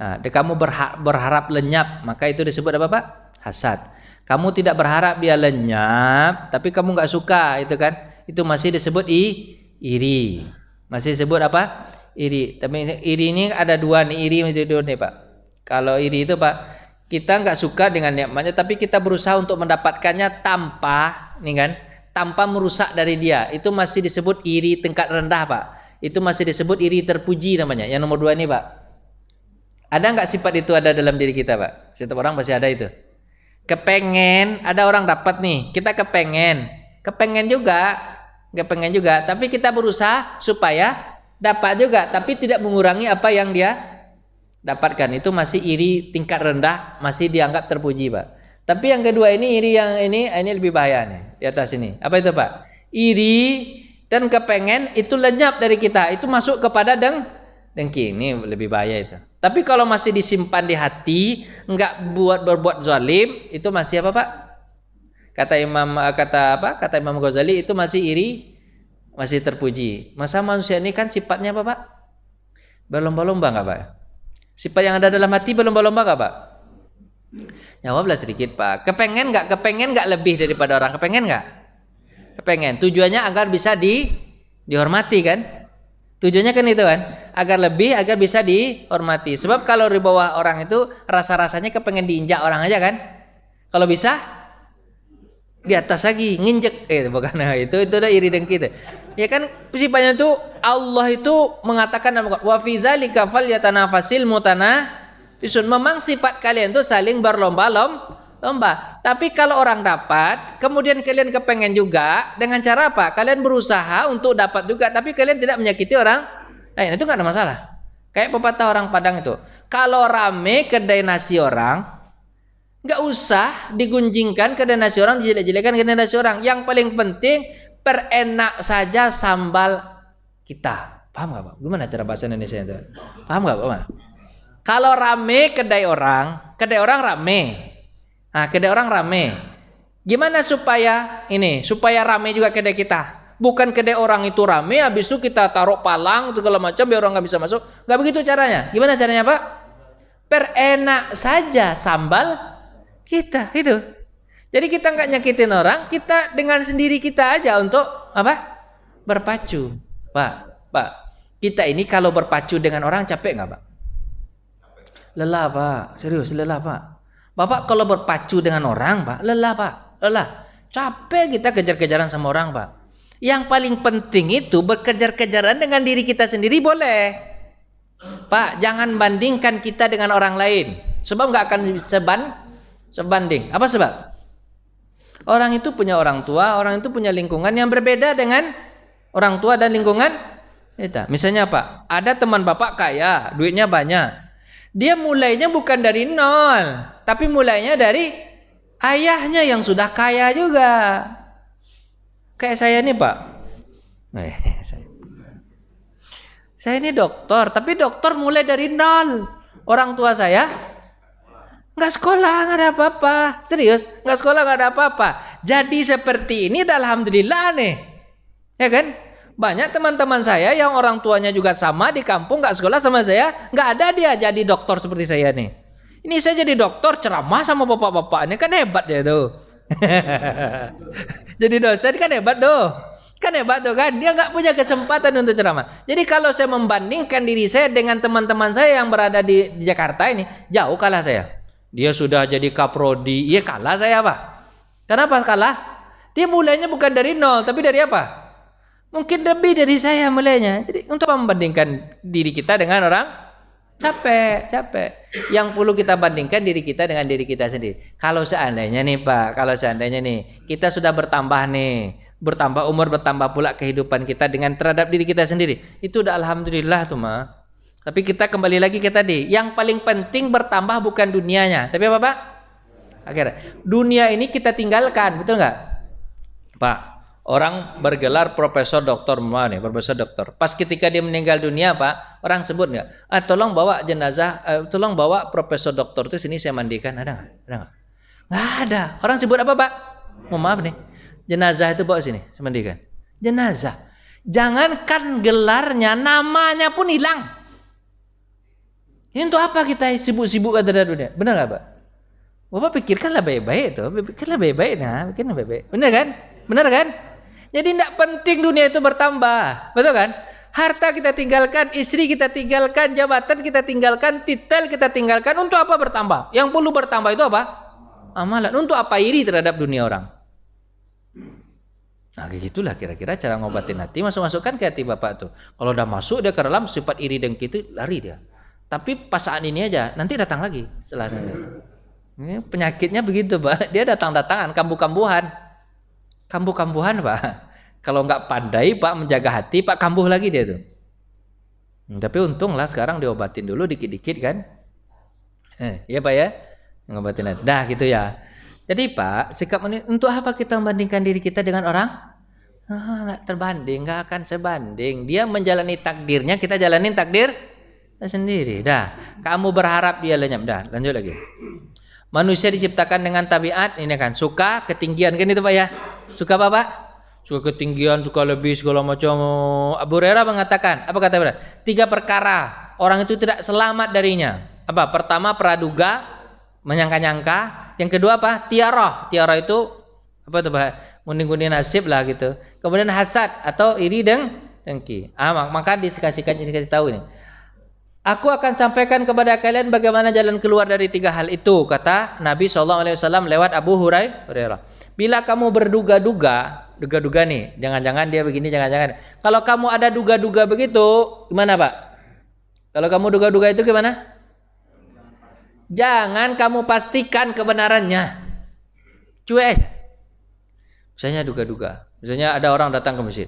Nah, kamu berharap lenyap, maka itu disebut apa Pak? Hasad. Kamu tidak berharap dia lenyap, tapi kamu nggak suka, itu kan? Itu masih disebut iri. Masih disebut apa? Iri. Tapi iri ini ada dua nih, iri nih Pak. Kalau iri itu Pak, kita nggak suka dengan nikmatnya, tapi kita berusaha untuk mendapatkannya tanpa merusak dari dia. Itu masih disebut iri tingkat rendah Pak. Itu masih disebut iri terpuji namanya. Yang nomor 2 ini Pak. Ada nggak sifat itu ada dalam diri kita Pak? Setiap orang pasti ada itu. Kepengen, ada orang dapat nih, kita kepengen juga, tapi kita berusaha supaya dapat juga, tapi tidak mengurangi apa yang dia dapatkan. Itu masih iri tingkat rendah, masih dianggap terpuji Pak. Tapi yang kedua ini, iri yang ini lebih bahaya nih, di atas ini. Apa itu Pak? Iri dan kepengen itu lenyap dari kita, itu masuk kepada dengki. Ini lebih bahaya itu. Tapi kalau masih disimpan di hati, enggak berbuat zalim, itu masih apa Pak? Kata Imam Ghazali, itu masih iri, masih terpuji. Masa manusia ini kan sifatnya apa Pak? Berlomba-lomba enggak Pak? Sifat yang ada dalam hati berlomba-lomba enggak Pak? Jawablah sedikit Pak. Kepengen enggak lebih daripada orang? Kepengen enggak? Kepengen. Tujuannya agar bisa dihormati kan? Tujuannya kan itu kan, agar lebih, agar bisa dihormati. Sebab kalau di bawah orang itu rasa-rasanya kepengen diinjak orang aja kan. Kalau bisa di atas lagi nginjek, bukan itu udah iri dengki itu. Ya kan sifatnya itu Allah itu mengatakan wa fi zalika falyatanafasil mutanafisun. Memang sifat kalian itu saling berlomba-lomba. Tapi kalau orang dapat, kemudian kalian kepengen juga, dengan cara apa? Kalian berusaha untuk dapat juga, tapi kalian tidak menyakiti orang lain. Itu nggak ada masalah. Kayak pepatah orang Padang itu, kalau rame kedai nasi orang, nggak usah digunjingkan kedai nasi orang, dijelek-jelekan kedai nasi orang. Yang paling penting perenak saja sambal kita. Paham nggak Pak? Gimana cara bahasa Indonesia itu? Paham nggak Pak? Kalau rame kedai orang rame. Nah, kedai orang rame. Gimana supaya rame juga kedai kita? Bukan kedai orang itu rame, habis itu kita taruh palang segala macam biar orang nggak bisa masuk. Nggak begitu caranya. Gimana caranya Pak? Perenak saja sambal kita itu. Jadi kita nggak nyakitin orang, kita dengan sendiri kita aja untuk apa? Berpacu. Pak. Kita ini kalau berpacu dengan orang capek nggak Pak? Lelah Pak. Serius lelah Pak. Bapak kalau berpacu dengan orang Pak, lelah Pak, lelah. Capek kita kejar-kejaran sama orang Pak. Yang paling penting itu berkejar-kejaran dengan diri kita sendiri boleh. Pak, jangan bandingkan kita dengan orang lain. Sebab nggak akan sebanding. Apa sebab? Orang itu punya orang tua, orang itu punya lingkungan yang berbeda dengan orang tua dan lingkungan kita. Misalnya Pak, ada teman Bapak kaya, duitnya banyak. Dia mulainya bukan dari nol, tapi mulainya dari ayahnya yang sudah kaya juga. Kayak saya nih Pak. Saya ini dokter, tapi dokter mulai dari nol. Orang tua saya nggak sekolah, nggak ada apa-apa. Serius, nggak sekolah, nggak ada apa-apa. Jadi seperti ini, alhamdulillah nih. Ya kan? Banyak teman-teman saya yang orang tuanya juga sama di kampung, nggak sekolah sama saya, nggak ada dia jadi dokter seperti saya nih. Ini saya jadi dokter ceramah sama bapak-bapak ini kan hebat ya itu. Jadi dosen kan hebat tuh. Kan hebat tuh kan. Dia nggak punya kesempatan untuk ceramah. Jadi kalau saya membandingkan diri saya dengan teman-teman saya yang berada di Jakarta ini, jauh kalah saya. Dia sudah jadi kaprodi, ya kalah saya Pak. Kenapa kalah? Dia mulainya bukan dari nol, tapi dari apa? Mungkin lebih dari saya mulainya. Jadi untuk membandingkan diri kita dengan orang, capek. Yang perlu kita bandingkan diri kita dengan diri kita sendiri. Kalau seandainya nih Pak, kita sudah bertambah nih, bertambah umur, bertambah pula kehidupan kita dengan terhadap diri kita sendiri. Itu udah alhamdulillah tuh Ma. Tapi kita kembali lagi ke tadi, yang paling penting bertambah bukan dunianya, tapi apa Pak? Akhirnya dunia ini kita tinggalkan, betul nggak Pak? Orang bergelar profesor doktor, profesor doktor. Pas ketika dia meninggal dunia Pak, orang sebut nggak? Tolong bawa jenazah, tolong bawa profesor doktor itu sini saya mandikan. Ada nggak? Nggak ada. Orang sebut apa Pak? Maaf nih, jenazah itu bawa sini, saya mandikan. Jenazah. Jangankan gelarnya, namanya pun hilang. Ini untuk apa kita sibuk-sibuk ke dunia? Benar nggak Pak? Bapak pikirkanlah baik-baik itu, pikirkanlah baik-baik. Benar kan? Jadi tidak penting dunia itu bertambah, betul kan? Harta kita tinggalkan, istri kita tinggalkan, jabatan kita tinggalkan, titel kita tinggalkan. Untuk apa bertambah? Yang perlu bertambah itu apa? Amalan. Untuk apa iri terhadap dunia orang? Nah kayak gitulah kira-kira cara ngobatin hati. Masuk-masukkan ke hati Bapak tuh. Kalau udah masuk dia ke dalam sifat iri dengki itu lari dia. Tapi pas saat ini aja, nanti datang lagi setelah ini. Penyakitnya begitu Pak. Dia datang-datangan, kambuh-kambuhan Pak. Kalau nggak pandai Pak menjaga hati, Pak kambuh lagi dia tuh. Tapi untunglah sekarang diobatin dulu dikit-dikit kan. Iya Pak ya, ngobatin hati. Dah gitu ya. Jadi Pak, sikap ini untuk apa kita membandingkan diri kita dengan orang? Nggak terbanding, nggak akan sebanding. Dia menjalani takdirnya, kita jalanin takdir sendiri. Dah, kamu berharap dia lenyap. Dah, lanjut lagi. Manusia diciptakan dengan tabiat ini kan, suka ketinggian kan itu Pak ya. Suka apa Pak? Suka ketinggian, suka lebih segala macam. Abu Hurairah mengatakan, apa kata Abu Hurairah? 3 perkara orang itu tidak selamat darinya. Apa? Pertama praduga, menyangka-nyangka. Yang kedua apa? Tiarah. Tiarah itu apa tuh Pak? Ngundi-ngundi nasib lah gitu. Kemudian hasad atau iri dengki. Maka dikasih tahu ini. Aku akan sampaikan kepada kalian bagaimana jalan keluar dari 3 hal itu, kata Nabi SAW lewat Abu Hurairah. Bila kamu berduga-duga nih, jangan-jangan dia begini, jangan-jangan. Kalau kamu ada duga-duga begitu, gimana Pak? Kalau kamu duga-duga itu gimana? Jangan kamu pastikan kebenarannya. Cuek. Misalnya duga-duga. Misalnya ada orang datang ke masjid.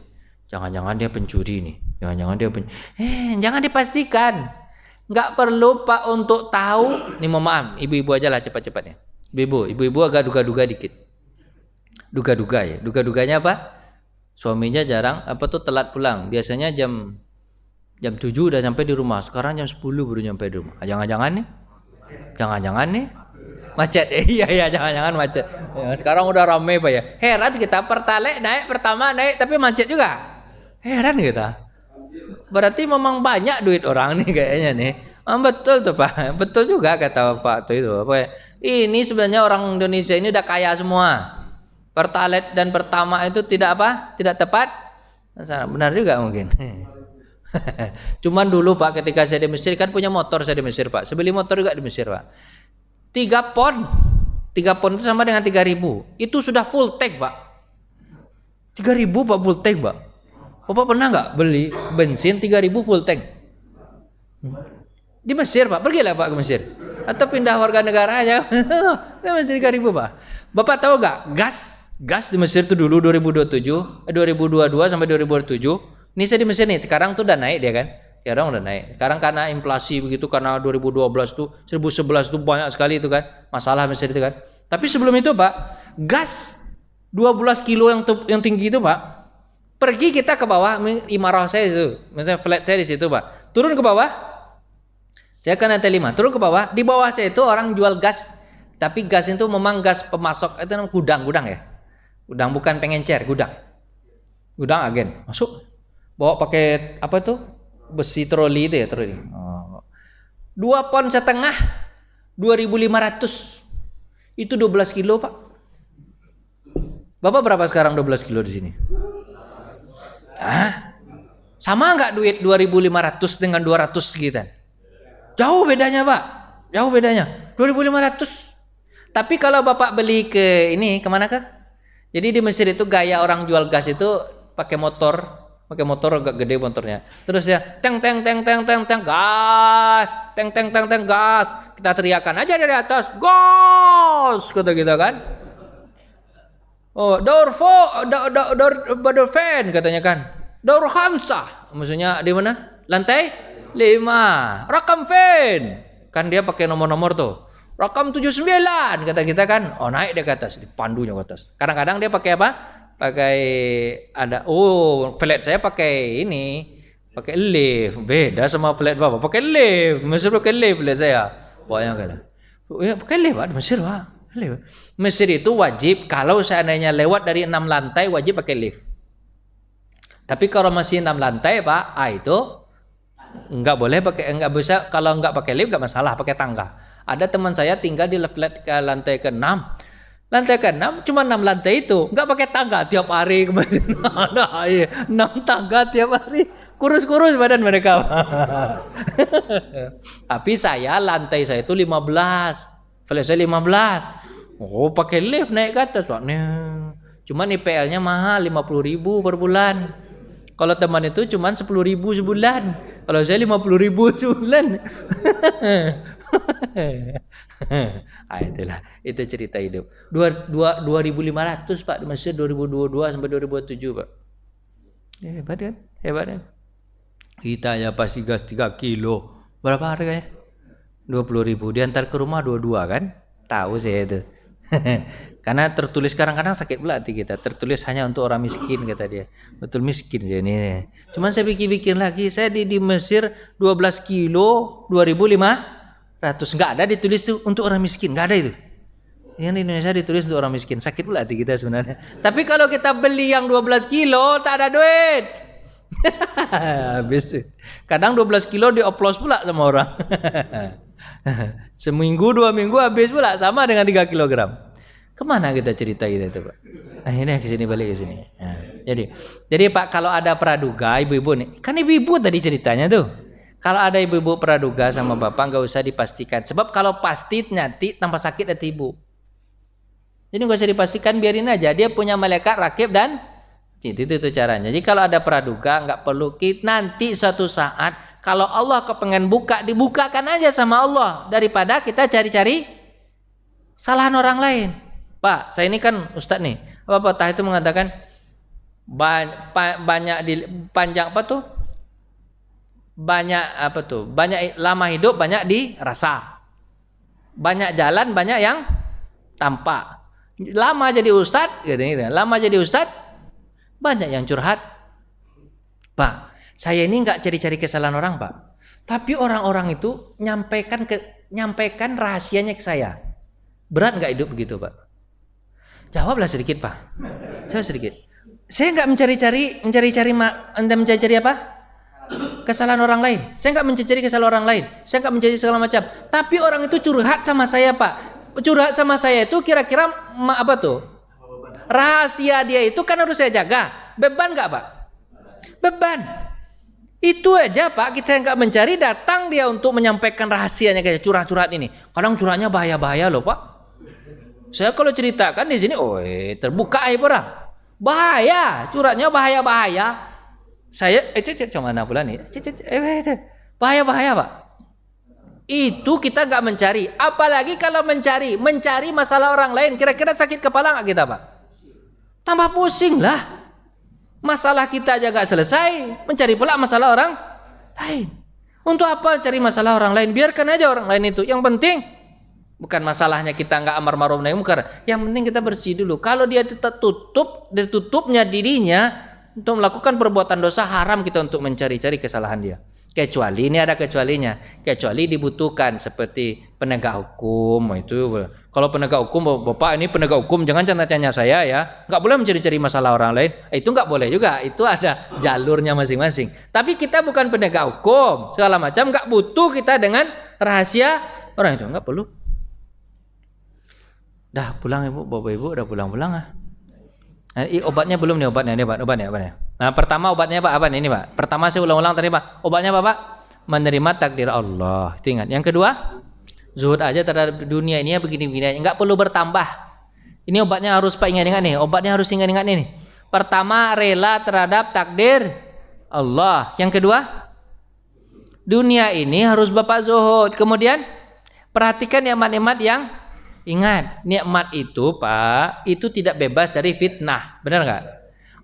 Jangan-jangan dia pencuri nih. Jangan dipastikan. Nggak perlu Pak untuk tahu. Nih mohon maaf, ibu-ibu aja lah cepat-cepatnya. Ibu-ibu agak duga-duga dikit. Duga-duga ya. Duga-duganya apa? Suaminya jarang telat pulang. Biasanya jam 7 udah sampai di rumah. Sekarang jam 10 baru nyampe di rumah. Jangan-jangan nih macet. Iya jangan-jangan macet. Ya, sekarang udah ramai Pak ya. Heran kita Pertalite naik pertama tapi macet juga. Heran kita. Berarti memang banyak duit orang nih kayaknya nih. Betul tuh Pak. Betul juga kata Pak tuh itu. Ini sebenarnya orang Indonesia ini udah kaya semua. Pertalite dan pertama itu tidak tepat. Benar juga mungkin. Cuman dulu Pak ketika saya di Mesir kan punya motor saya di Mesir Pak. Saya beli motor juga di Mesir Pak. 3 pon itu sama dengan 3.000. Itu sudah full tank Pak. 3.000 Pak full tank Pak. Bapak pernah nggak beli bensin 3.000 full tank? Di Mesir Pak, pergilah Pak ke Mesir. Atau pindah warga negara aja. Ke Mesir 3.000 Pak. Bapak tahu nggak gas di Mesir itu dulu 2022 sampai 2027. Ini saya di Mesir nih, sekarang tuh udah naik dia kan? Sekarang udah naik. Sekarang karena inflasi begitu, karena 2012 tuh 2011 tuh banyak sekali itu kan masalah Mesir itu kan. Tapi sebelum itu Pak, gas 12 kilo yang tinggi itu Pak. Pergi kita ke bawah, imarah saya itu, misalnya flat saya di situ Pak. Turun ke bawah, saya kan lantai 5, turun ke bawah. Di bawah saya itu orang jual gas, tapi gas itu memang gas pemasok, itu namanya gudang ya. Gudang bukan pengencer, gudang agen. Masuk. Bawa pakai apa tuh? Besi troli itu ya, troli. Oh. 2,5 pon, 2.500. Itu 12 kilo, Pak. Bapak berapa sekarang 12 kilo di sini? Hah? Sama nggak duit 2.500 dengan 200 sekian? Jauh bedanya, Pak. Jauh bedanya. 2.500. Tapi kalau Bapak beli ke ini, kemana kah? Jadi di Mesir itu gaya orang jual gas itu pakai motor agak gede motornya. Terus ya, teng gas, teng gas. Kita teriakan aja dari atas, gas, kata kita kan. Oh, door fan katanya kan. Door khamsah, maksudnya di mana? Lantai 5. Rakam fan. Kan dia pakai nomor-nomor tuh. Rakam 79 kata kita kan. Oh, naik dia ke atas, dipandunya ke atas. Kadang-kadang dia pakai apa? Pakai ada flat saya pakai ini, pakai lift. Beda sama flat Bapak, pakai lift. Mesir pakai lift flat saya. Pokoknya kan. Oh ya, pakai lift Pak, Mesir Pak. Lift. Mesir itu wajib kalau seandainya lewat dari 6 lantai wajib pakai lift. Tapi kalau masih 6 lantai Pak, itu enggak boleh pakai, enggak bisa, kalau enggak pakai lift enggak masalah, pakai tangga. Ada teman saya tinggal di flat ke lantai ke-6. Lantai ke-6 cuma 6 lantai itu, enggak pakai tangga tiap hari ke masjid. Nah, 6 tangga tiap hari. Kurus-kurus badan mereka. Tapi lantai saya itu 15. Flat saya 15. Oh, pakai lift naik ke atas, Pak. Cuman IPL-nya mahal, 50.000 per bulan. Kalau teman itu cuman 10.000 sebulan. Kalau saya 50.000 sebulan. Itulah, itu cerita hidup. 2.500 Pak di Mesir 2022 sampai 2027 Pak. Hebat kan? Hebat kan? Kita ya pasti gas 3 kilo. Berapa harganya? 20.000. Diantar ke rumah 22 kan? Tahu saya itu. Karena tertulis kadang-kadang sakit pula hati kita. Tertulis hanya untuk orang miskin kata dia. Betul miskin dia ini. Cuman saya pikir-pikir lagi, saya di Mesir 12 kilo 2.500. Enggak ada ditulis tuh untuk orang miskin, enggak ada itu. Yang di Indonesia ditulis untuk orang miskin. Sakit pula hati kita sebenarnya. Tapi kalau kita beli yang 12 kilo tak ada duit. Habis. Kadang 12 kilo dioplos pula sama orang. Seminggu 2 minggu habis pula, sama dengan 3 kilogram. Kemana kita cerita kita itu Pak? Nah ini ke sini, balik ke sini. Nah, jadi Pak, kalau ada praduga ibu-ibu nih, kan ibu-ibu tadi ceritanya tuh. Kalau ada ibu-ibu praduga sama bapak nggak usah dipastikan. Sebab kalau pasti nanti tambah sakit hati ibu. Jadi nggak usah dipastikan, biarin aja. Dia punya malaikat rakib dan itu caranya. Jadi kalau ada praduga nggak perlu. Nanti suatu saat kalau Allah kepengen buka, dibukakan aja sama Allah daripada kita cari-cari salahan orang lain. Pak, saya ini kan Ustadz nih. Apa Tah itu mengatakan banyak di panjang apa tuh? Banyak lama hidup, banyak dirasa. Banyak jalan, banyak yang tampak. Lama jadi ustadz, gitu. Lama jadi ustadz, banyak yang curhat. Pak, saya ini nggak cari-cari kesalahan orang, Pak. Tapi orang-orang itu nyampaikan rahasianya ke saya. Berat nggak hidup begitu, Pak? Jawablah sedikit, Pak. Jawab sedikit. Saya nggak mencari apa? Kesalahan orang lain. Saya nggak mencari kesalahan orang lain. Saya nggak mencari segala macam. Tapi orang itu curhat sama saya, Pak. Curhat sama saya itu kira-kira apa tuh? Rahasia dia itu kan harus saya jaga. Beban nggak, Pak? Beban. Itu aja, Pak. Kita nggak mencari, datang dia untuk menyampaikan rahasianya kayak curhat-curhat ini. Kadang curhatnya bahaya-bahaya loh, Pak. Saya kalau ceritakan di sini, terbuka aib orang. Bahaya, curhatnya bahaya-bahaya. Saya cuma mana pula nih? Bahaya-bahaya, Pak. Itu kita nggak mencari. Apalagi kalau mencari masalah orang lain, kira-kira sakit kepala nggak kita, Pak? Tambah pusing lah. Masalah kita aja nggak selesai, mencari pula masalah orang lain. Untuk apa cari masalah orang lain? Biarkan aja orang lain itu. Yang penting bukan masalahnya kita nggak amar ma'ruf nahi munkar. Yang penting kita bersih dulu. Kalau dia ditutupnya dirinya untuk melakukan perbuatan dosa, haram kita untuk mencari-cari kesalahan dia. Kecuali ini ada kecualinya. Kecuali dibutuhkan seperti penegak hukum itu. Kalau penegak hukum, Bapak ini penegak hukum, jangan tanya saya ya. Nggak boleh mencari-cari masalah orang lain. Itu nggak boleh juga. Itu ada jalurnya masing-masing. Tapi kita bukan penegak hukum, segala macam nggak butuh kita dengan rahasia orang itu, nggak perlu. Dah pulang ibu, bapak ibu udah pulang-pulang ah. Nah, obatnya belum nih obatnya obatnya. Nah pertama obatnya Pak apa nih ini Pak? Pertama saya ulang-ulang tadi Pak. Obatnya apa Pak? Menerima takdir Allah. Itu ingat. Yang kedua, zuhud aja terhadap dunia ini ya begini-begini. Enggak perlu bertambah. Ini obatnya harus Pak ingat-ingat nih. Obatnya harus ingat-ingat nih. Pertama rela terhadap takdir Allah. Yang kedua, dunia ini harus Bapak zuhud. Kemudian perhatikan nikmat-nikmat yang ingat, nikmat itu Pak, itu tidak bebas dari fitnah, benar nggak?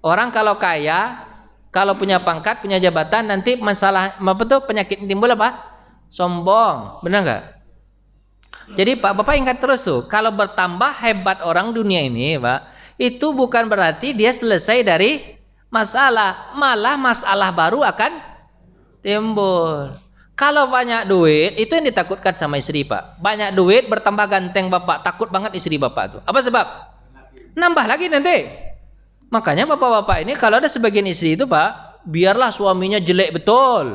Orang kalau kaya, kalau punya pangkat, punya jabatan, nanti masalah apa tuh penyakit timbul apa? Sombong, benar nggak? Jadi Pak, Bapak ingat terus tuh, kalau bertambah hebat orang dunia ini Pak, itu bukan berarti dia selesai dari masalah, malah masalah baru akan timbul. Kalau banyak duit, itu yang ditakutkan sama istri Pak. Banyak duit bertambah ganteng Bapak, takut banget istri Bapak tuh. Apa sebab? Nambah lagi nanti. Makanya bapak-bapak ini kalau ada sebagian istri itu Pak, biarlah suaminya jelek betul.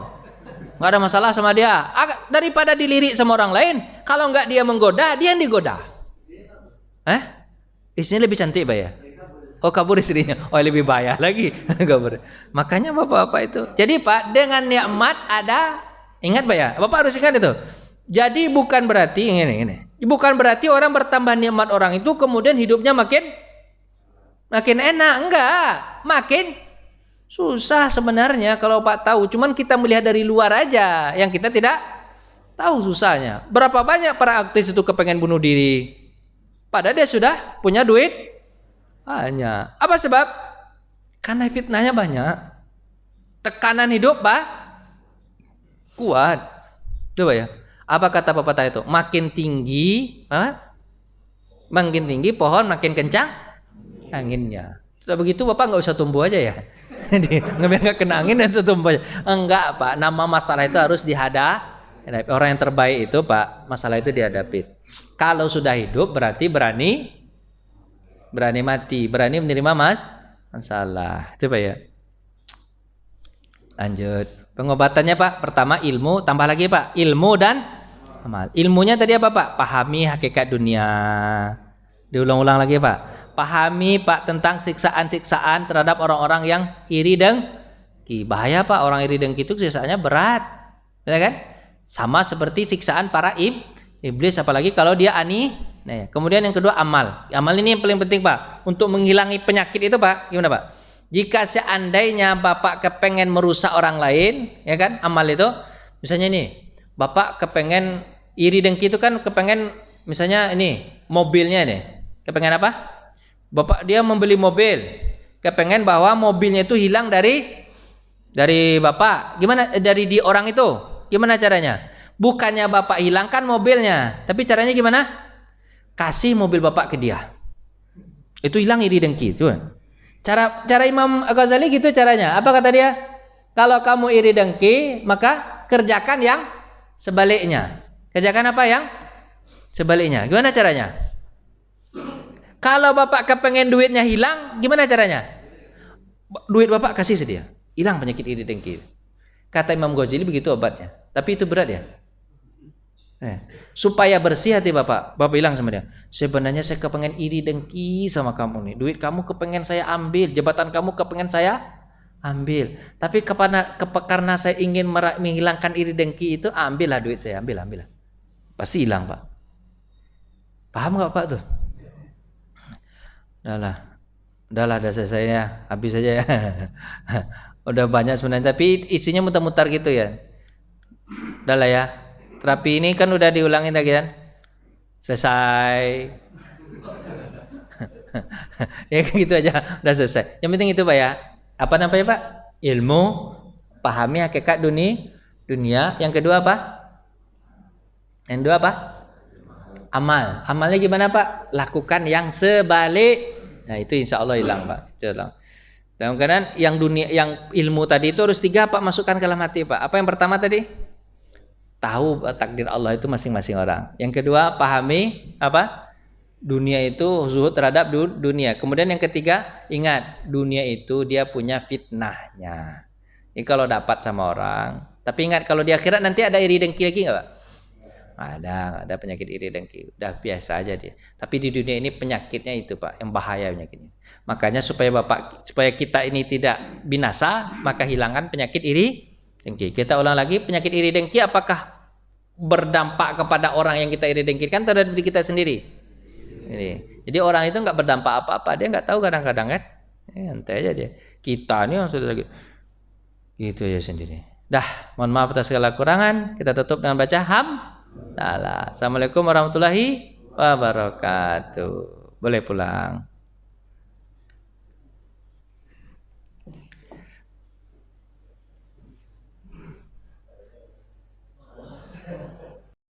Nggak ada masalah sama dia. Daripada dilirik sama orang lain, kalau nggak dia menggoda, dia yang digoda. Istrinya lebih cantik Pak ya? Oh kabur istrinya. Oh lebih bahaya lagi. Kabur. Makanya bapak-bapak itu. Jadi Pak, dengan nikmat ada. Ingat Pak ya, Bapak harus ingat itu. Jadi bukan berarti ini. Bukan berarti orang bertambah nikmat orang itu kemudian hidupnya makin enak, enggak. Makin susah sebenarnya kalau Pak tahu. Cuman kita melihat dari luar aja, yang kita tidak tahu susahnya. Berapa banyak para artis itu kepengen bunuh diri, padahal dia sudah punya duit banyak. Apa sebab? Karena fitnahnya banyak. Tekanan hidup Pak kuat. Coba ya. Apa kata pepatah itu? Makin tinggi pohon makin kencang anginnya. Sudah begitu Bapak nggak usah tumbuh aja ya. Biar nggak kena angin dan tumbuh aja. Enggak Pak. Nama masalah itu harus dihadapi. Orang yang terbaik itu Pak, masalah itu dihadapi. Kalau sudah hidup berarti berani mati, berani menerima masalah. Coba ya. Lanjut. Pengobatannya Pak, pertama ilmu, tambah lagi Pak, ilmu dan amal. Ilmunya tadi apa Pak? Pahami hakikat dunia. Diulang-ulang lagi Pak. Pahami Pak tentang siksaan-siksaan terhadap orang-orang yang iri dengki. Bahaya Pak, orang iri dengki itu siksaannya berat. Ya kan? Sama seperti siksaan para iblis, apalagi kalau dia ani. Nah, kemudian yang kedua amal. Amal ini yang paling penting Pak. Untuk menghilangi penyakit itu Pak, gimana Pak? Jika seandainya Bapak kepengen merusak orang lain, ya kan, amal itu, misalnya ini, Bapak kepengen iri dengki itu kan kepengen, misalnya ini, mobilnya nih, kepengen apa? Bapak dia membeli mobil, kepengen bahwa mobilnya itu hilang dari Bapak, gimana? Dari di orang itu, gimana caranya? Bukannya Bapak hilangkan mobilnya, tapi caranya gimana? Kasih mobil Bapak ke dia, itu hilang iri dengki, itu. Cara Imam Ghazali gitu caranya. Apa kata dia? Kalau kamu iri dengki, maka kerjakan yang sebaliknya. Kerjakan apa yang sebaliknya? Gimana caranya? Kalau Bapak kepengen duitnya hilang, gimana caranya? Duit Bapak kasih sedia. Hilang penyakit iri dengki. Kata Imam Ghazali begitu obatnya. Tapi itu berat ya. Supaya bersih hati Bapak bilang sama dia, sebenarnya saya kepengen iri dengki sama kamu nih, duit kamu kepengen saya ambil, jabatan kamu kepengen saya ambil, tapi karena saya ingin menghilangkan iri dengki itu, ambillah duit saya, ambillah, pasti hilang Pak. Paham nggak Pak tuh? Udahlah selesai ya, habis saja ya. Udah banyak sebenarnya, tapi isinya mutar-mutar gitu ya. Udahlah ya. Terapi ini kan udah diulangin lagi kan? Selesai. Ya gitu aja, udah selesai. Yang penting itu Pak ya. Apa namanya Pak? Ilmu, pahami hakikat dunia. Yang kedua apa? Amal. Amalnya gimana Pak? Lakukan yang sebalik. Nah itu insya Allah hilang Pak. Itu hilang. Dalam keadaan yang dunia, yang ilmu tadi itu harus 3 Pak masukkan ke dalam hati Pak. Apa yang pertama tadi? Tahu takdir Allah itu masing-masing orang. Yang kedua, pahami apa? Dunia itu zuhud terhadap dunia. Kemudian yang ketiga, ingat dunia itu dia punya fitnahnya. Ini kalau dapat sama orang. Tapi ingat kalau di akhirat nanti ada iri dengki lagi nggak Pak? Ada penyakit iri dengki. Udah biasa aja dia. Tapi di dunia ini penyakitnya itu Pak, yang bahaya penyakitnya. Makanya supaya kita ini tidak binasa, maka hilangkan penyakit iri dengki. Kita ulang lagi, penyakit iri dengki apakah berdampak kepada orang yang kita iri dengkikan atau terhadap diri kita sendiri? Ini. Jadi orang itu nggak berdampak apa-apa, dia nggak tahu kadang-kadang kan. Santai aja dia. Kita nih yang sudah gitu aja sendiri. Dah, mohon maaf atas segala kurangan. Kita tutup dengan baca hamdalah. Assalamualaikum warahmatullahi wabarakatuh. Boleh pulang.